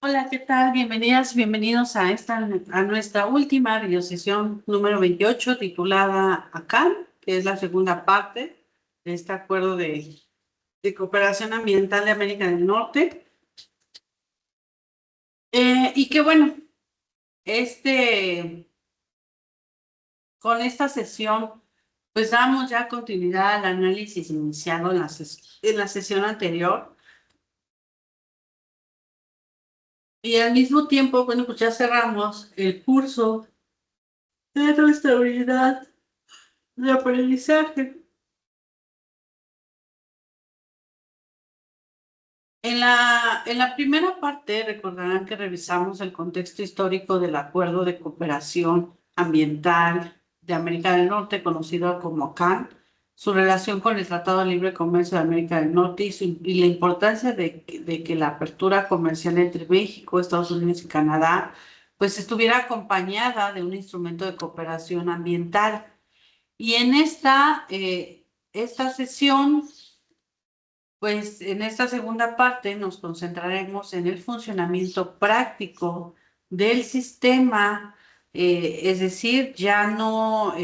Hola, ¿qué tal? Bienvenidas, bienvenidos a nuestra última videosesión número 28 titulada ACAN, que es la segunda parte de este acuerdo de cooperación ambiental de América del Norte. Y que bueno, este, con esta sesión, pues damos ya continuidad al análisis iniciado en la sesión anterior. Y al mismo tiempo, bueno, pues ya cerramos el curso de nuestra unidad de aprendizaje. En la primera parte recordarán que revisamos el contexto histórico del Acuerdo de Cooperación Ambiental de América del Norte, conocido como CAN, su relación con el Tratado de Libre Comercio de América del Norte y la importancia de que la apertura comercial entre México, Estados Unidos y Canadá, pues estuviera acompañada de un instrumento de cooperación ambiental. Y en esta sesión pues en esta segunda parte nos concentraremos en el funcionamiento práctico del sistema, es decir, ya no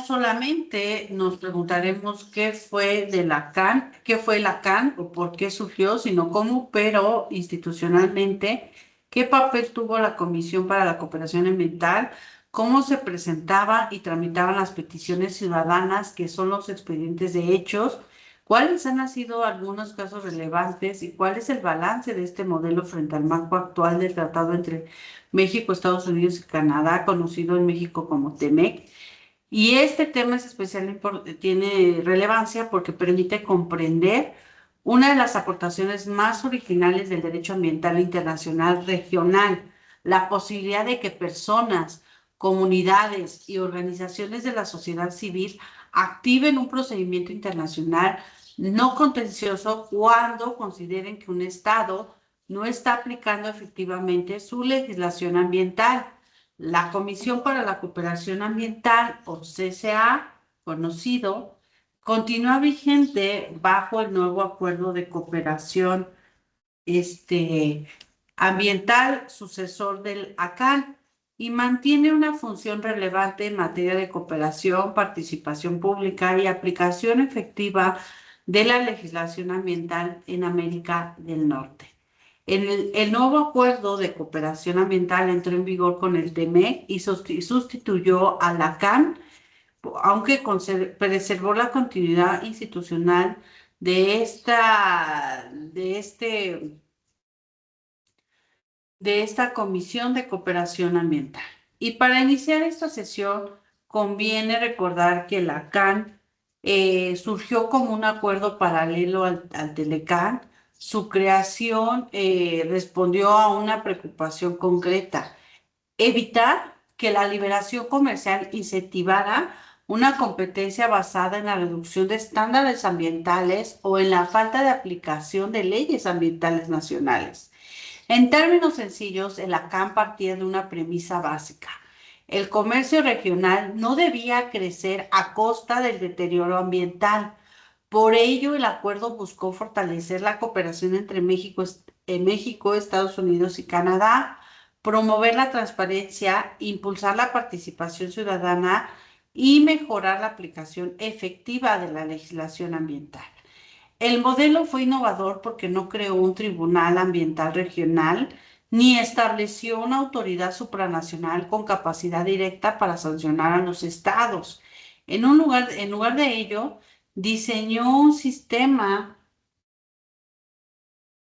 solamente nos preguntaremos qué fue de la CAN, qué fue la CAN o por qué surgió, sino cómo operó institucionalmente, qué papel tuvo la Comisión para la Cooperación Ambiental, cómo se presentaba y tramitaban las peticiones ciudadanas, que son los expedientes de hechos, cuáles han sido algunos casos relevantes y cuál es el balance de este modelo frente al marco actual del tratado entre México, Estados Unidos y Canadá, conocido en México como TEMEC. Y este tema es tiene relevancia porque permite comprender una de las aportaciones más originales del derecho ambiental internacional regional, la posibilidad de que personas, comunidades y organizaciones de la sociedad civil activen un procedimiento internacional no contencioso cuando consideren que un Estado no está aplicando efectivamente su legislación ambiental. La Comisión para la Cooperación Ambiental, o CCA, conocido, continúa vigente bajo el nuevo acuerdo de cooperación ambiental, sucesor del ACAN, y mantiene una función relevante en materia de cooperación, participación pública y aplicación efectiva de la legislación ambiental en América del Norte. El nuevo acuerdo de cooperación ambiental entró en vigor con el TEMEC y sustituyó a la CAN, aunque preservó la continuidad institucional de esta Comisión de Cooperación Ambiental. Y para iniciar esta sesión, conviene recordar que la CAN surgió como un acuerdo paralelo al Telecan. Su creación respondió a una preocupación concreta: evitar que la liberación comercial incentivara una competencia basada en la reducción de estándares ambientales o en la falta de aplicación de leyes ambientales nacionales. En términos sencillos, el ACAN partía de una premisa básica: el comercio regional no debía crecer a costa del deterioro ambiental. Por ello, el acuerdo buscó fortalecer la cooperación entre México, Estados Unidos y Canadá, promover la transparencia, impulsar la participación ciudadana y mejorar la aplicación efectiva de la legislación ambiental. El modelo fue innovador porque no creó un tribunal ambiental regional ni estableció una autoridad supranacional con capacidad directa para sancionar a los estados. En lugar de ello, diseñó un sistema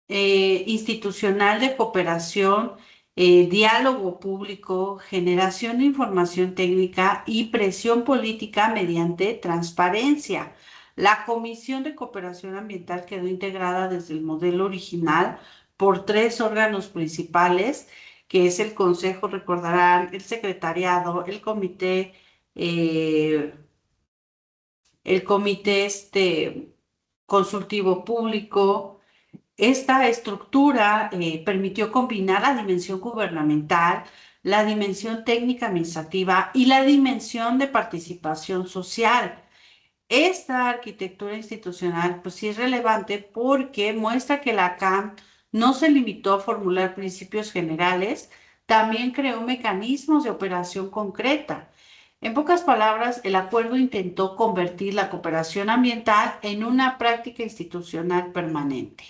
institucional de cooperación, diálogo público, generación de información técnica y presión política mediante transparencia. La Comisión de Cooperación Ambiental quedó integrada desde el modelo original por tres órganos principales, que es el Consejo, recordarán, el Secretariado, eh, el comité consultivo público. Esta estructura permitió combinar la dimensión gubernamental, la dimensión técnica administrativa y la dimensión de participación social. Esta arquitectura institucional, pues sí es relevante porque muestra que la CAM no se limitó a formular principios generales, también creó mecanismos de operación concreta. En pocas palabras, el acuerdo intentó convertir la cooperación ambiental en una práctica institucional permanente.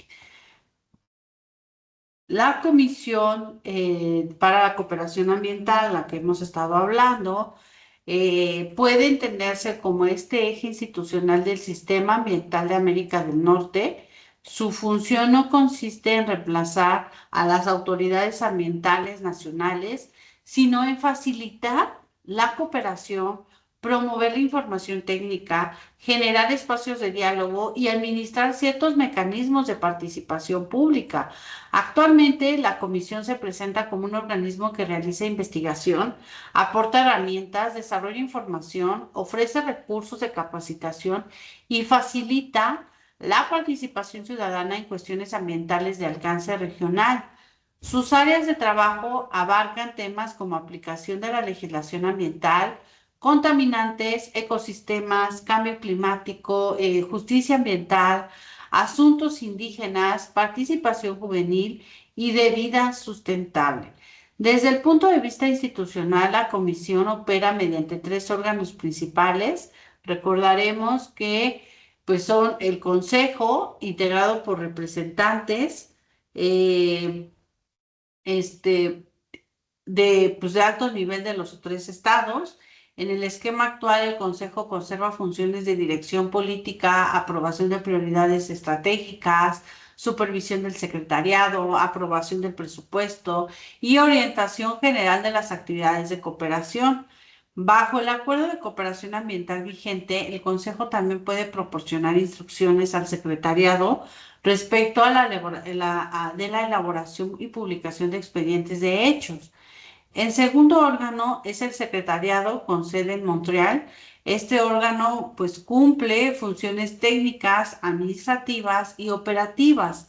La Comisión para la Cooperación Ambiental, la que hemos estado hablando, puede entenderse como este eje institucional del sistema ambiental de América del Norte. Su función no consiste en reemplazar a las autoridades ambientales nacionales, sino en facilitar la cooperación, promover la información técnica, generar espacios de diálogo y administrar ciertos mecanismos de participación pública. Actualmente, la comisión se presenta como un organismo que realiza investigación, aporta herramientas, desarrolla información, ofrece recursos de capacitación y facilita la participación ciudadana en cuestiones ambientales de alcance regional. Sus áreas de trabajo abarcan temas como aplicación de la legislación ambiental, contaminantes, ecosistemas, cambio climático, justicia ambiental, asuntos indígenas, participación juvenil y de vida sustentable. Desde el punto de vista institucional, la comisión opera mediante tres órganos principales. Recordaremos que pues, son el Consejo, integrado por representantes eh, este, de alto nivel de los tres estados. En el esquema actual, el Consejo conserva funciones de dirección política, aprobación de prioridades estratégicas, supervisión del secretariado, aprobación del presupuesto y orientación general de las actividades de cooperación. Bajo el acuerdo de cooperación ambiental vigente, el Consejo también puede proporcionar instrucciones al secretariado respecto a de la elaboración y publicación de expedientes de hechos. El segundo órgano es el secretariado con sede en Montreal. Este órgano pues cumple funciones técnicas, administrativas y operativas.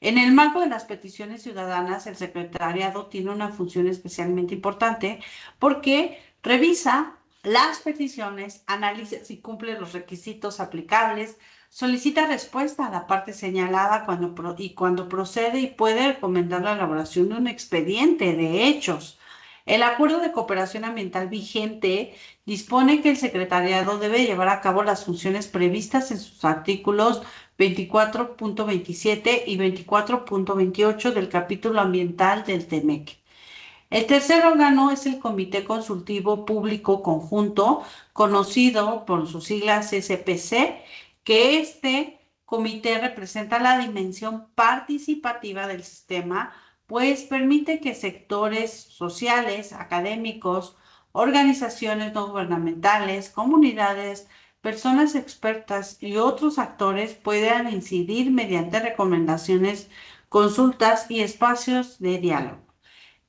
En el marco de las peticiones ciudadanas, el secretariado tiene una función especialmente importante porque revisa las peticiones, analiza si cumple los requisitos aplicables, solicita respuesta a la parte señalada cuando procede y puede recomendar la elaboración de un expediente de hechos. El acuerdo de cooperación ambiental vigente dispone que el secretariado debe llevar a cabo las funciones previstas en sus artículos 24.27 y 24.28 del capítulo ambiental del TEMEC. El tercer órgano es el Comité Consultivo Público Conjunto, conocido por sus siglas SPC, que este comité representa la dimensión participativa del sistema, pues permite que sectores sociales, académicos, organizaciones no gubernamentales, comunidades, personas expertas y otros actores puedan incidir mediante recomendaciones, consultas y espacios de diálogo.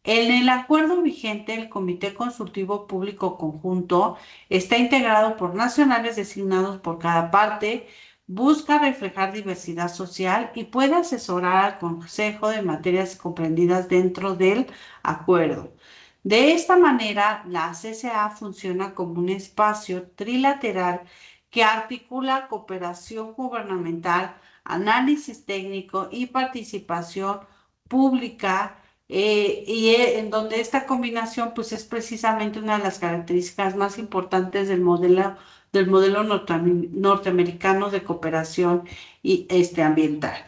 En el acuerdo vigente, el Comité Consultivo Público Conjunto está integrado por nacionales designados por cada parte, busca reflejar diversidad social y puede asesorar al Consejo de materias comprendidas dentro del acuerdo. De esta manera, la CCA funciona como un espacio trilateral que articula cooperación gubernamental, análisis técnico y participación pública en donde esta combinación pues es precisamente una de las características más importantes del modelo norteamericano de cooperación y ambiental.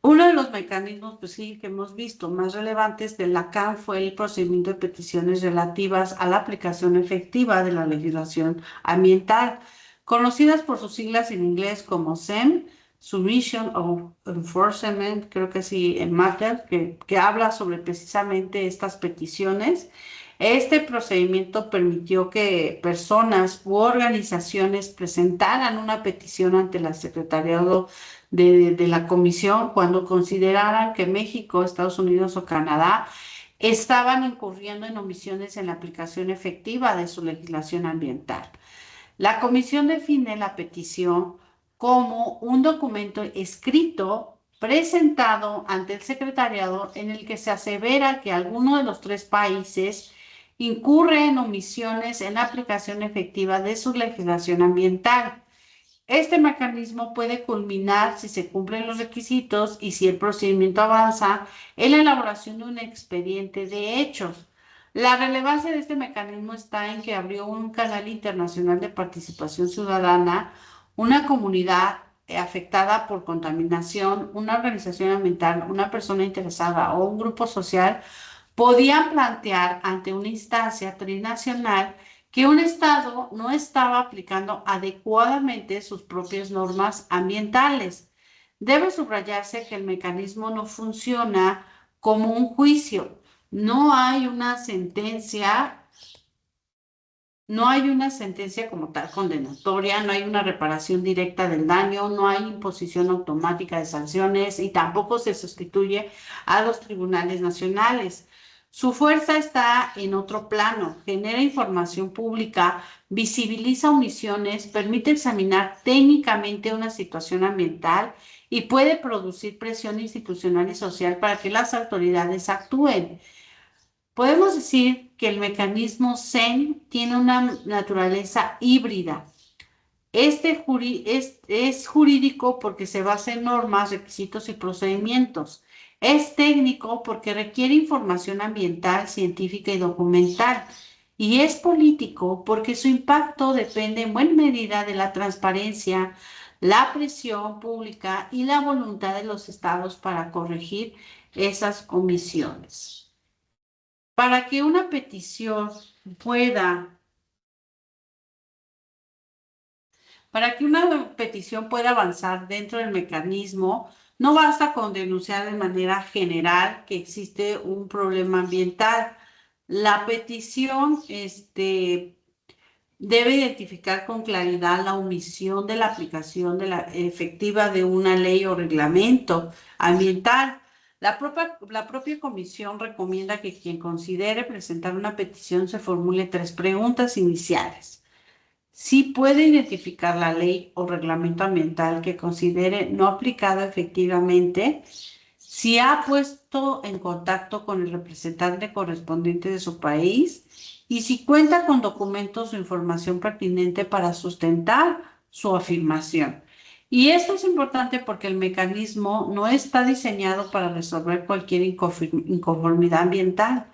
Uno de los mecanismos pues sí que hemos visto más relevantes de la CAN fue el procedimiento de peticiones relativas a la aplicación efectiva de la legislación ambiental, conocidas por sus siglas en inglés como SEM, Submission of Enforcement, creo que sí, en Matter, que habla sobre precisamente estas peticiones. Este procedimiento permitió que personas u organizaciones presentaran una petición ante la Secretariado de la Comisión cuando consideraran que México, Estados Unidos o Canadá estaban incurriendo en omisiones en la aplicación efectiva de su legislación ambiental. La comisión define la petición como un documento escrito presentado ante el secretariado en el que se asevera que alguno de los tres países incurre en omisiones en la aplicación efectiva de su legislación ambiental. Este mecanismo puede culminar si se cumplen los requisitos y si el procedimiento avanza en la elaboración de un expediente de hechos. La relevancia de este mecanismo está en que abrió un canal internacional de participación ciudadana, una comunidad afectada por contaminación, una organización ambiental, una persona interesada o un grupo social podían plantear ante una instancia trinacional que un Estado no estaba aplicando adecuadamente sus propias normas ambientales. Debe subrayarse que el mecanismo no funciona como un juicio. No hay una sentencia, no hay una sentencia como tal condenatoria, no hay una reparación directa del daño, no hay imposición automática de sanciones y tampoco se sustituye a los tribunales nacionales. Su fuerza está en otro plano, genera información pública, visibiliza omisiones, permite examinar técnicamente una situación ambiental y puede producir presión institucional y social para que las autoridades actúen. Podemos decir que el mecanismo Zen tiene una naturaleza híbrida. Es jurídico porque se basa en normas, requisitos y procedimientos. Es técnico porque requiere información ambiental, científica y documental. Y es político porque su impacto depende en buena medida de la transparencia, la presión pública y la voluntad de los estados para corregir esas omisiones. Para que una petición pueda, para que una petición pueda avanzar dentro del mecanismo, no basta con denunciar de manera general que existe un problema ambiental. La petición, debe identificar con claridad la omisión de la aplicación de la efectiva de una ley o reglamento ambiental. La propia comisión recomienda que quien considere presentar una petición se formule 3 preguntas iniciales. Si puede identificar la ley o reglamento ambiental que considere no aplicado efectivamente, si ha puesto en contacto con el representante correspondiente de su país y si cuenta con documentos o información pertinente para sustentar su afirmación. Y esto es importante porque el mecanismo no está diseñado para resolver cualquier inconformidad ambiental.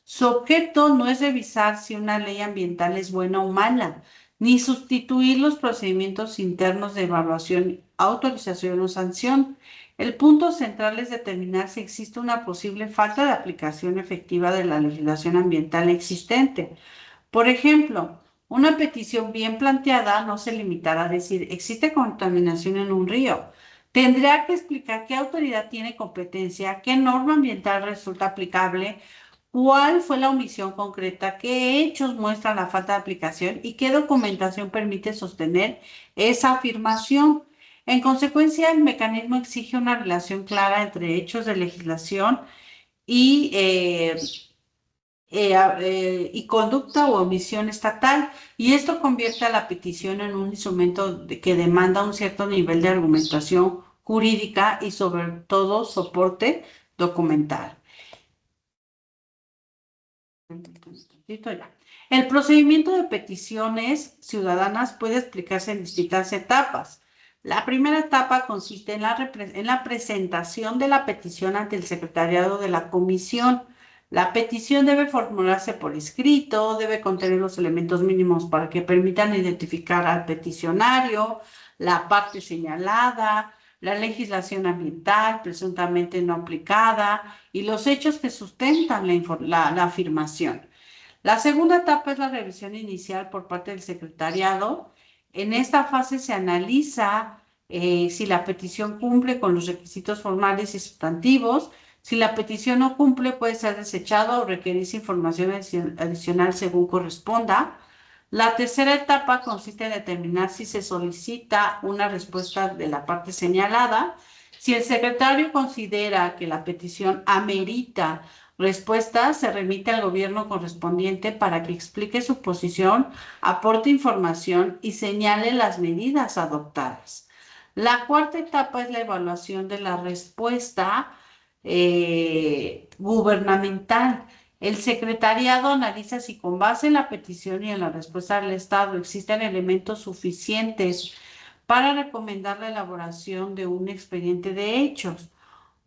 Su objeto no es revisar si una ley ambiental es buena o mala, ni sustituir los procedimientos internos de evaluación, autorización o sanción. El punto central es determinar si existe una posible falta de aplicación efectiva de la legislación ambiental existente. Por ejemplo, una petición bien planteada no se limitará a decir existe contaminación en un río. Tendrá que explicar qué autoridad tiene competencia, qué norma ambiental resulta aplicable, cuál fue la omisión concreta, qué hechos muestran la falta de aplicación y qué documentación permite sostener esa afirmación. En consecuencia, el mecanismo exige una relación clara entre hechos de legislación y, y conducta o omisión estatal, y esto convierte a la petición en un instrumento que demanda un cierto nivel de argumentación jurídica y sobre todo soporte documental. El procedimiento de peticiones ciudadanas puede explicarse en distintas etapas. La primera etapa consiste en la presentación de la petición ante el secretariado de la comisión. La petición debe formularse por escrito, debe contener los elementos mínimos para que permitan identificar al peticionario, la parte señalada, la legislación ambiental presuntamente no aplicada y los hechos que sustentan la afirmación. La segunda etapa es la revisión inicial por parte del secretariado. En esta fase se analiza si la petición cumple con los requisitos formales y sustantivos. Si la petición no cumple, puede ser desechada o requerirse información adicional según corresponda. La tercera etapa consiste en determinar si se solicita una respuesta de la parte señalada. Si el secretario considera que la petición amerita respuesta, se remite al gobierno correspondiente para que explique su posición, aporte información y señale las medidas adoptadas. La cuarta etapa es la evaluación de la respuesta gubernamental. El secretariado analiza si con base en la petición y en la respuesta del Estado existen elementos suficientes para recomendar la elaboración de un expediente de hechos.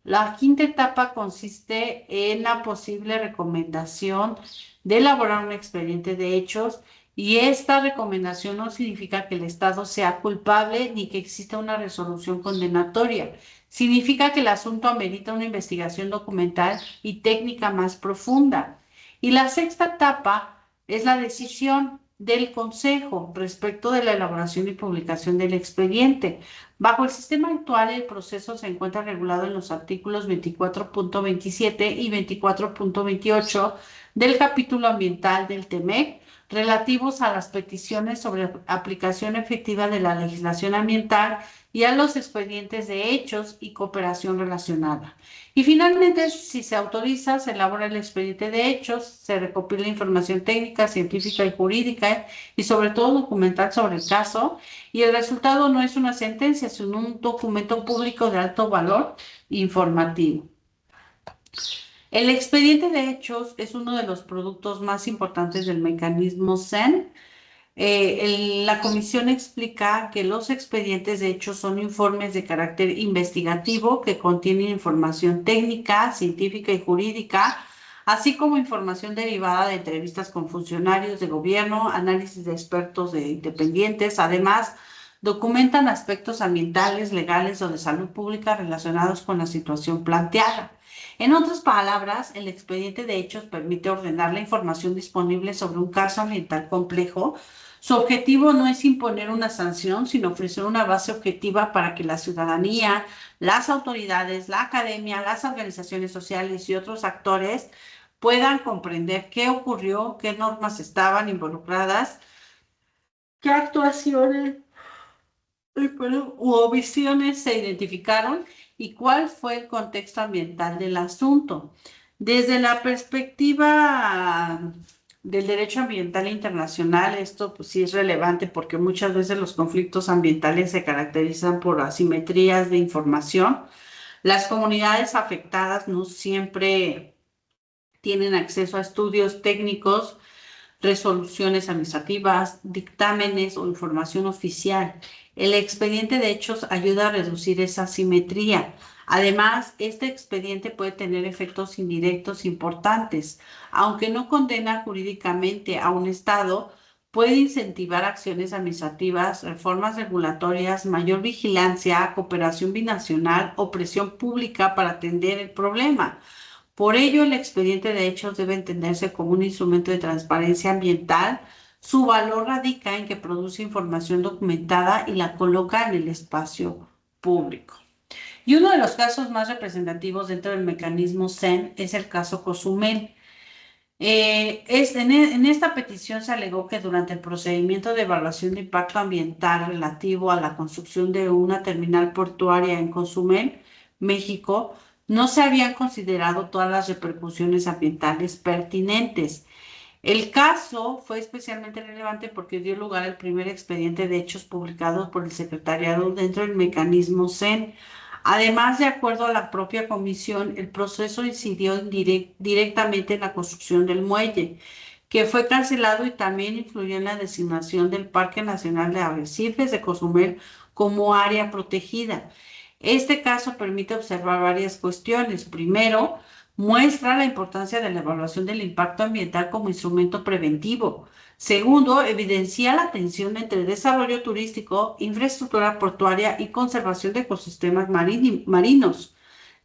La quinta etapa consiste en la posible recomendación de elaborar un expediente de hechos y esta recomendación no significa que el Estado sea culpable ni que exista una resolución condenatoria. Significa que el asunto amerita una investigación documental y técnica más profunda. Y la sexta etapa es la decisión del Consejo respecto de la elaboración y publicación del expediente. Bajo el sistema actual, el proceso se encuentra regulado en los artículos 24.27 y 24.28 del capítulo ambiental del TEMEC, relativos a las peticiones sobre aplicación efectiva de la legislación ambiental y a los expedientes de hechos y cooperación relacionada. Y finalmente, si se autoriza, se elabora el expediente de hechos, se recopila información técnica, científica y jurídica y sobre todo documental sobre el caso, y el resultado no es una sentencia, sino un documento público de alto valor informativo. El expediente de hechos es uno de los productos más importantes del mecanismo CEN. La comisión explica que los expedientes de hechos son informes de carácter investigativo que contienen información técnica, científica y jurídica, así como información derivada de entrevistas con funcionarios de gobierno, análisis de expertos independientes. Además, documentan aspectos ambientales, legales o de salud pública relacionados con la situación planteada. En otras palabras, el expediente de hechos permite ordenar la información disponible sobre un caso ambiental complejo. Su objetivo no es imponer una sanción, sino ofrecer una base objetiva para que la ciudadanía, las autoridades, la academia, las organizaciones sociales y otros actores puedan comprender qué ocurrió, qué normas estaban involucradas, qué actuaciones u omisiones se identificaron y cuál fue el contexto ambiental del asunto. Desde la perspectiva del derecho ambiental internacional, esto pues sí es relevante porque muchas veces los conflictos ambientales se caracterizan por asimetrías de información. Las comunidades afectadas no siempre tienen acceso a estudios técnicos, resoluciones administrativas, dictámenes o información oficial. El expediente de hechos ayuda a reducir esa asimetría. Además, este expediente puede tener efectos indirectos importantes. Aunque no condena jurídicamente a un Estado, puede incentivar acciones administrativas, reformas regulatorias, mayor vigilancia, cooperación binacional o presión pública para atender el problema. Por ello, el expediente de hechos debe entenderse como un instrumento de transparencia ambiental. Su valor radica en que produce información documentada y la coloca en el espacio público. Y uno de los casos más representativos dentro del mecanismo CEN es el caso Cozumel. En esta petición se alegó que durante el procedimiento de evaluación de impacto ambiental relativo a la construcción de una terminal portuaria en Cozumel, México, no se habían considerado todas las repercusiones ambientales pertinentes. El caso fue especialmente relevante porque dio lugar al primer expediente de hechos publicado por el secretariado dentro del mecanismo CEN. Además, de acuerdo a la propia comisión, el proceso incidió directamente en la construcción del muelle, que fue cancelado y también influyó en la designación del Parque Nacional de Arrecifes de Cozumel como área protegida. Este caso permite observar varias cuestiones. Primero, muestra la importancia de la evaluación del impacto ambiental como instrumento preventivo. Segundo, evidencia la tensión entre desarrollo turístico, infraestructura portuaria y conservación de ecosistemas marinos.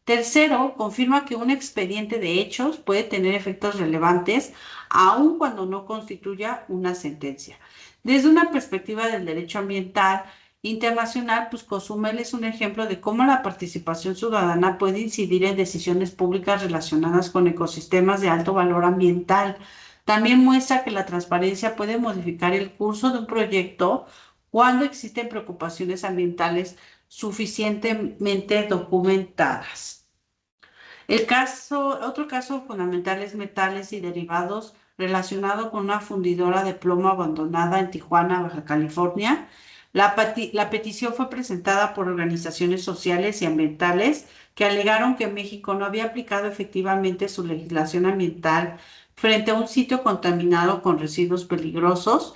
Tercero, confirma que un expediente de hechos puede tener efectos relevantes aun cuando no constituya una sentencia. Desde una perspectiva del derecho ambiental internacional, pues Cozumel es un ejemplo de cómo la participación ciudadana puede incidir en decisiones públicas relacionadas con ecosistemas de alto valor ambiental. También muestra que la transparencia puede modificar el curso de un proyecto cuando existen preocupaciones ambientales suficientemente documentadas. Otro caso fundamental es metales y derivados relacionado con una fundidora de plomo abandonada en Tijuana, Baja California. La petición fue presentada por organizaciones sociales y ambientales que alegaron que México no había aplicado efectivamente su legislación ambiental frente a un sitio contaminado con residuos peligrosos.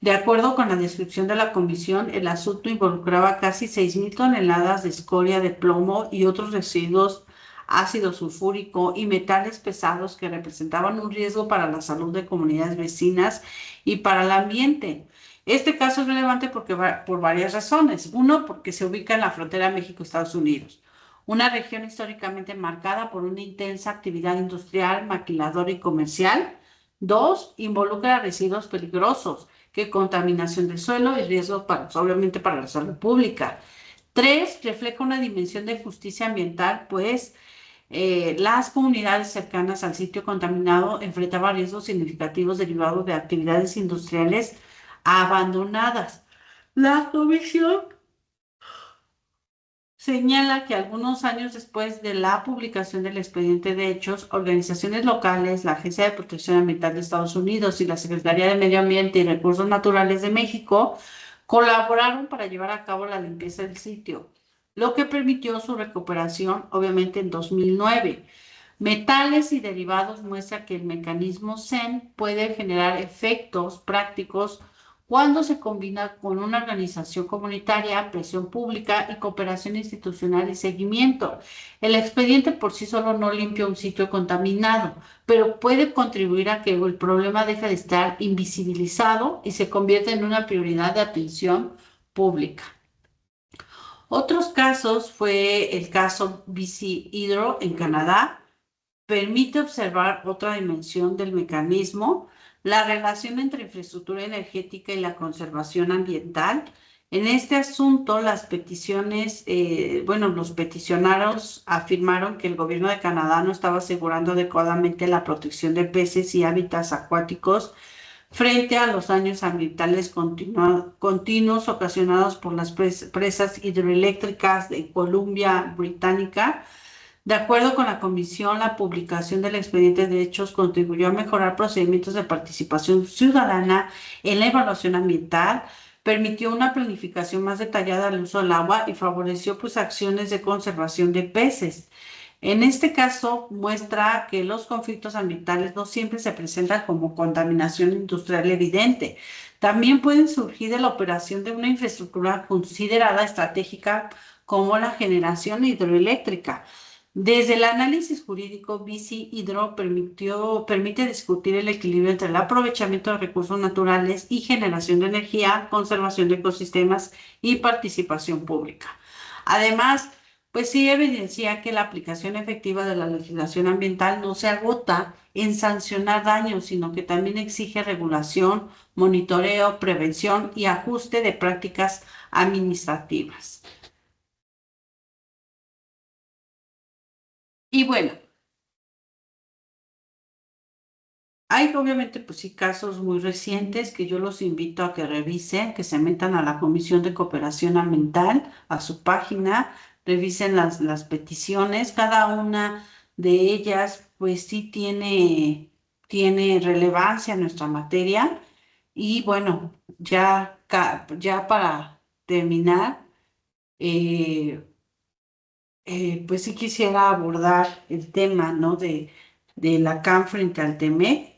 De acuerdo con la descripción de la comisión, el asunto involucraba casi 6.000 toneladas de escoria de plomo y otros residuos, ácido sulfúrico y metales pesados que representaban un riesgo para la salud de comunidades vecinas y para el ambiente. Este caso es relevante por varias razones. Uno, porque se ubica en la frontera México-Estados Unidos, una región históricamente marcada por una intensa actividad industrial, maquiladora y comercial. Dos, involucra residuos peligrosos, que contaminación del suelo y riesgos obviamente para la salud pública. Tres, refleja una dimensión de justicia ambiental, pues las comunidades cercanas al sitio contaminado enfrentaban riesgos significativos derivados de actividades industriales abandonadas. La comisión señala que algunos años después de la publicación del expediente de hechos, organizaciones locales, la Agencia de Protección Ambiental de Estados Unidos y la Secretaría de Medio Ambiente y Recursos Naturales de México colaboraron para llevar a cabo la limpieza del sitio, lo que permitió su recuperación, obviamente, en 2009. Metales y derivados muestra que el mecanismo CEN puede generar efectos prácticos cuando se combina con una organización comunitaria, presión pública y cooperación institucional y seguimiento. El expediente por sí solo no limpia un sitio contaminado, pero puede contribuir a que el problema deje de estar invisibilizado y se convierta en una prioridad de atención pública. Otros casos fue el caso BC Hydro en Canadá. Permite observar otra dimensión del mecanismo, la relación entre infraestructura energética y la conservación ambiental. En este asunto, los peticionarios afirmaron que el gobierno de Canadá no estaba asegurando adecuadamente la protección de peces y hábitats acuáticos frente a los daños ambientales continuos ocasionados por las presas hidroeléctricas de Columbia Británica. De acuerdo con la comisión, la publicación del expediente de hechos contribuyó a mejorar procedimientos de participación ciudadana en la evaluación ambiental, permitió una planificación más detallada del uso del agua y favoreció acciones de conservación de peces. En este caso, muestra que los conflictos ambientales no siempre se presentan como contaminación industrial evidente. También pueden surgir de la operación de una infraestructura considerada estratégica como la generación hidroeléctrica. Desde el análisis jurídico, BC Hydro permite discutir el equilibrio entre el aprovechamiento de recursos naturales y generación de energía, conservación de ecosistemas y participación pública. Además, sí evidencia que la aplicación efectiva de la legislación ambiental no se agota en sancionar daños, sino que también exige regulación, monitoreo, prevención y ajuste de prácticas administrativas. Y bueno, hay obviamente, sí, casos muy recientes que yo los invito a que revisen, que se metan a la Comisión de Cooperación Ambiental, a su página, revisen las peticiones. Cada una de ellas, sí tiene relevancia en nuestra materia. Y bueno, ya para terminar, eh, sí quisiera abordar el tema, ¿no? de la CAN frente al TEMEC.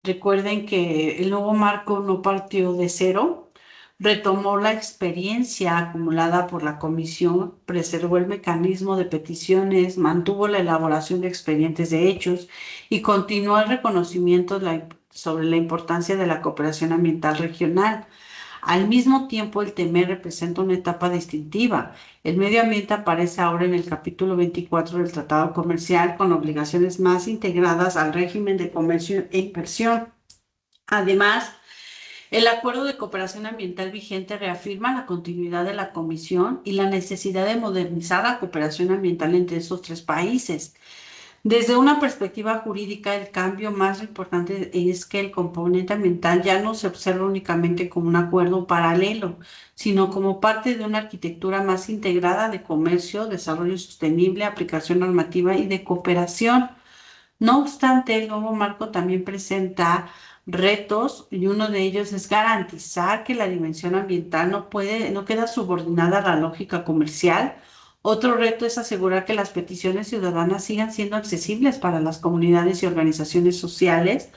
Recuerden que el nuevo marco no partió de cero, retomó la experiencia acumulada por la comisión, preservó el mecanismo de peticiones, mantuvo la elaboración de expedientes de hechos y continuó el reconocimiento sobre la importancia de la cooperación ambiental regional. Al mismo tiempo, el TEMEC representa una etapa distintiva. El medio ambiente aparece ahora en el capítulo 24 del Tratado Comercial con obligaciones más integradas al régimen de comercio e inversión. Además, el acuerdo de cooperación ambiental vigente reafirma la continuidad de la Comisión y la necesidad de modernizar la cooperación ambiental entre estos tres países. Desde una perspectiva jurídica, el cambio más importante es que el componente ambiental ya no se observa únicamente como un acuerdo paralelo, sino como parte de una arquitectura más integrada de comercio, desarrollo sostenible, aplicación normativa y de cooperación. No obstante, el nuevo marco también presenta retos y uno de ellos es garantizar que la dimensión ambiental no queda subordinada a la lógica comercial. Otro reto es asegurar que las peticiones ciudadanas sigan siendo accesibles para las comunidades y organizaciones sociales.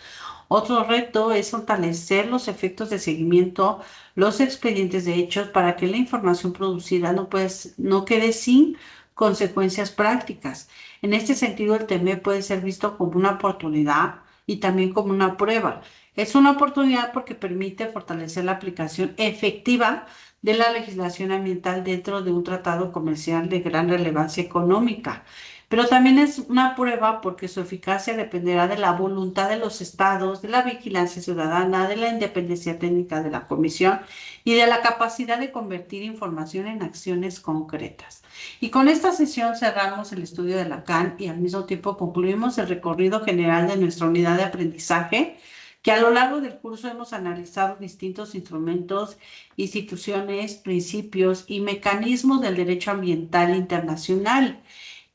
Otro reto es fortalecer los efectos de seguimiento, los expedientes de hechos para que la información producida no quede sin consecuencias prácticas. En este sentido, el TEME puede ser visto como una oportunidad y también como una prueba. Es una oportunidad porque permite fortalecer la aplicación efectiva de la legislación ambiental dentro de un tratado comercial de gran relevancia económica. Pero también es una prueba porque su eficacia dependerá de la voluntad de los estados, de la vigilancia ciudadana, de la independencia técnica de la Comisión y de la capacidad de convertir información en acciones concretas. Y con esta sesión cerramos el estudio de la CAN y al mismo tiempo concluimos el recorrido general de nuestra unidad de aprendizaje, que a lo largo del curso hemos analizado distintos instrumentos, instituciones, principios y mecanismos del derecho ambiental internacional.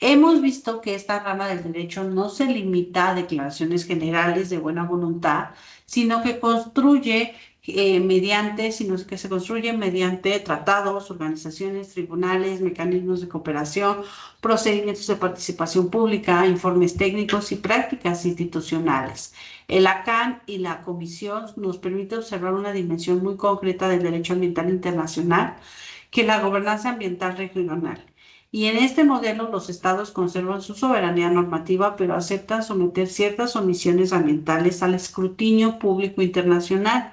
Hemos visto que esta rama del derecho no se limita a declaraciones generales de buena voluntad, sino que se construye mediante tratados, organizaciones, tribunales, mecanismos de cooperación, procedimientos de participación pública, informes técnicos y prácticas institucionales. El ACAN y la Comisión nos permite observar una dimensión muy concreta del derecho ambiental internacional, que es la gobernanza ambiental regional. Y en este modelo los estados conservan su soberanía normativa, pero aceptan someter ciertas omisiones ambientales al escrutinio público internacional.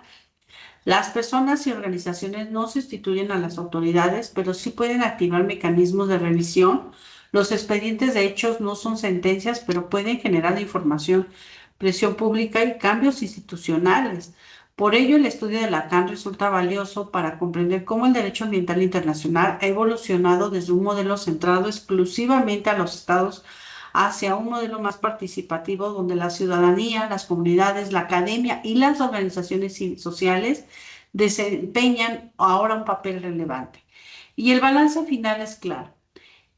Las personas y organizaciones no sustituyen a las autoridades, pero sí pueden activar mecanismos de revisión. Los expedientes de hechos no son sentencias, pero pueden generar información, presión pública y cambios institucionales. Por ello, el estudio de Lacan resulta valioso para comprender cómo el derecho ambiental internacional ha evolucionado desde un modelo centrado exclusivamente a los estados hacia un modelo más participativo donde la ciudadanía, las comunidades, la academia y las organizaciones sociales desempeñan ahora un papel relevante. Y el balance final es claro.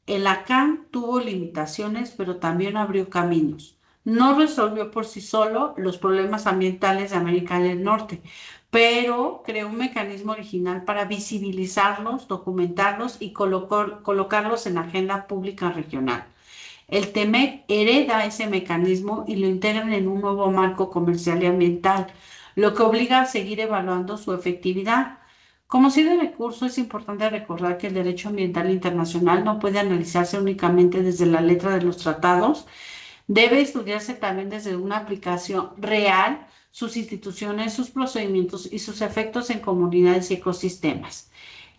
El Lacan tuvo limitaciones, pero también abrió caminos. No resolvió por sí solo los problemas ambientales de América del Norte, pero creó un mecanismo original para visibilizarlos, documentarlos y colocarlos en la agenda pública regional. El TEMEC hereda ese mecanismo y lo integran en un nuevo marco comercial y ambiental, lo que obliga a seguir evaluando su efectividad. Como cierre de curso, es importante recordar que el derecho ambiental internacional no puede analizarse únicamente desde la letra de los tratados, debe estudiarse también desde una aplicación real, sus instituciones, sus procedimientos y sus efectos en comunidades y ecosistemas.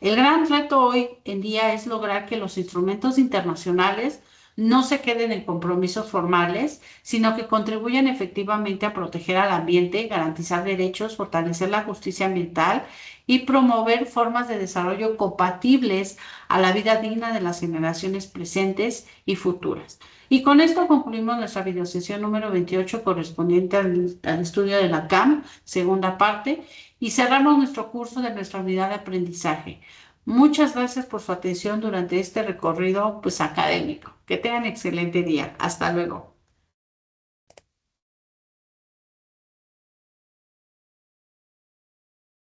El gran reto hoy en día es lograr que los instrumentos internacionales no se queden en compromisos formales, sino que contribuyan efectivamente a proteger al ambiente, garantizar derechos, fortalecer la justicia ambiental y promover formas de desarrollo compatibles a la vida digna de las generaciones presentes y futuras. Y con esto concluimos nuestra videosesión número 28 correspondiente al estudio de la CAM, segunda parte, y cerramos nuestro curso de nuestra unidad de aprendizaje. Muchas gracias por su atención durante este recorrido académico. Que tengan excelente día. Hasta luego.